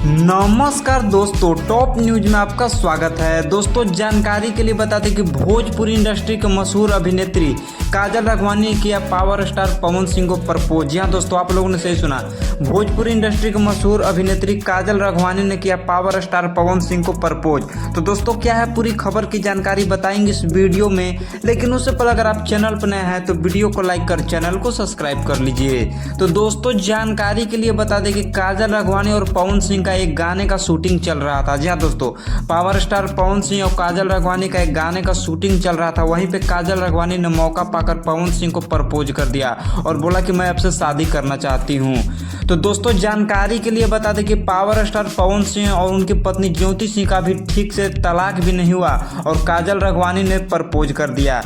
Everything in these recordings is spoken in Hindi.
नमस्कार दोस्तों, टॉप न्यूज में आपका स्वागत है। दोस्तों जानकारी के लिए बता दें कि भोजपुरी इंडस्ट्री के मशहूर अभिनेत्री काजल राघवानी ने किया पावर स्टार पवन सिंह को प्रपोज। जी हाँ दोस्तों, आप लोगों ने सही सुना। भोजपुरी इंडस्ट्री के मशहूर अभिनेत्री काजल राघवानी ने किया पावर स्टार पवन सिंह को प्रपोज। तो दोस्तों क्या है पूरी खबर की जानकारी बताएंगे इस वीडियो में, लेकिन उससे पहले अगर आप चैनल पर नए हैं तो वीडियो को लाइक कर चैनल को सब्सक्राइब कर लीजिए। तो दोस्तों जानकारी के लिए बता दें कि काजल राघवानी और पवन सिंह का एक गाने का शूटिंग चल रहा था। जी हाँ दोस्तों, पावर स्टार पवन सिंह और काजल राघवानी का एक गाने का शूटिंग चल रहा था। वहीं पे काजल राघवानी ने मौका पाकर पवन सिंह को प्रपोज कर दिया और बोला कि मैं आपसे शादी करना चाहती हूँ। तो दोस्तों जानकारी के लिए बता दें कि पावर स्टार पवन सिंह और उनकी पत्नी ज्योति सिंह का भी ठीक से तलाक भी नहीं हुआ और काजल राघवानी ने प्रपोज कर दिया।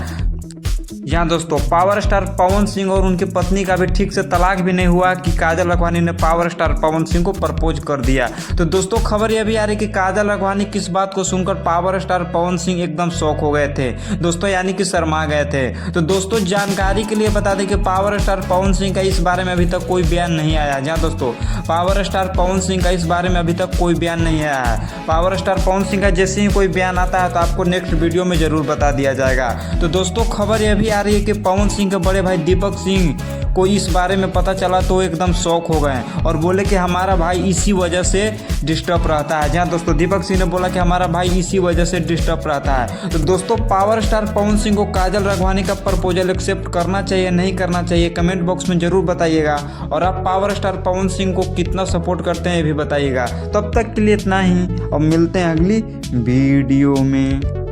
यहाँ दोस्तों पावर स्टार पवन सिंह और उनकी पत्नी का भी ठीक से तलाक भी नहीं हुआ कि काजल राघवानी ने पावर स्टार पवन सिंह को प्रपोज कर दिया। तो दोस्तों खबर यह भी आ रही कि काजल राघवानी किस बात को सुनकर पावर स्टार पवन सिंह एकदम शॉक हो गए थे दोस्तों, यानी कि शर्मा गए थे। तो दोस्तों जानकारी के लिए बता दें कि पावर स्टार पवन सिंह का इस बारे में अभी तक कोई बयान नहीं आया। जहाँ दोस्तों पावर स्टार पवन सिंह का इस बारे में अभी तक कोई बयान नहीं आया है। पावर स्टार पवन सिंह का जैसे ही कोई बयान आता है तो आपको नेक्स्ट वीडियो में जरूर बता दिया जाएगा। तो दोस्तों खबर यह भी आ रही है कि पवन सिंह के बड़े भाई दीपक सिंह को इस बारे में पता चला तो एकदम शॉक हो गए और बोले कि हमारा भाई इसी वजह से डिस्टर्ब रहता है। जहाँ दोस्तों दीपक सिंह ने बोला कि हमारा भाई इसी वजह से डिस्टर्ब रहता है। तो दोस्तों पावर स्टार पवन सिंह को काजल राघवानी का प्रपोजल एक्सेप्ट करना चाहिए नहीं करना चाहिए कमेंट बॉक्स में जरूर बताइएगा, और आप पावर स्टार पवन सिंह को कितना सपोर्ट करते हैं ये भी बताइएगा। तब तक के लिए इतना ही और मिलते हैं अगली वीडियो में।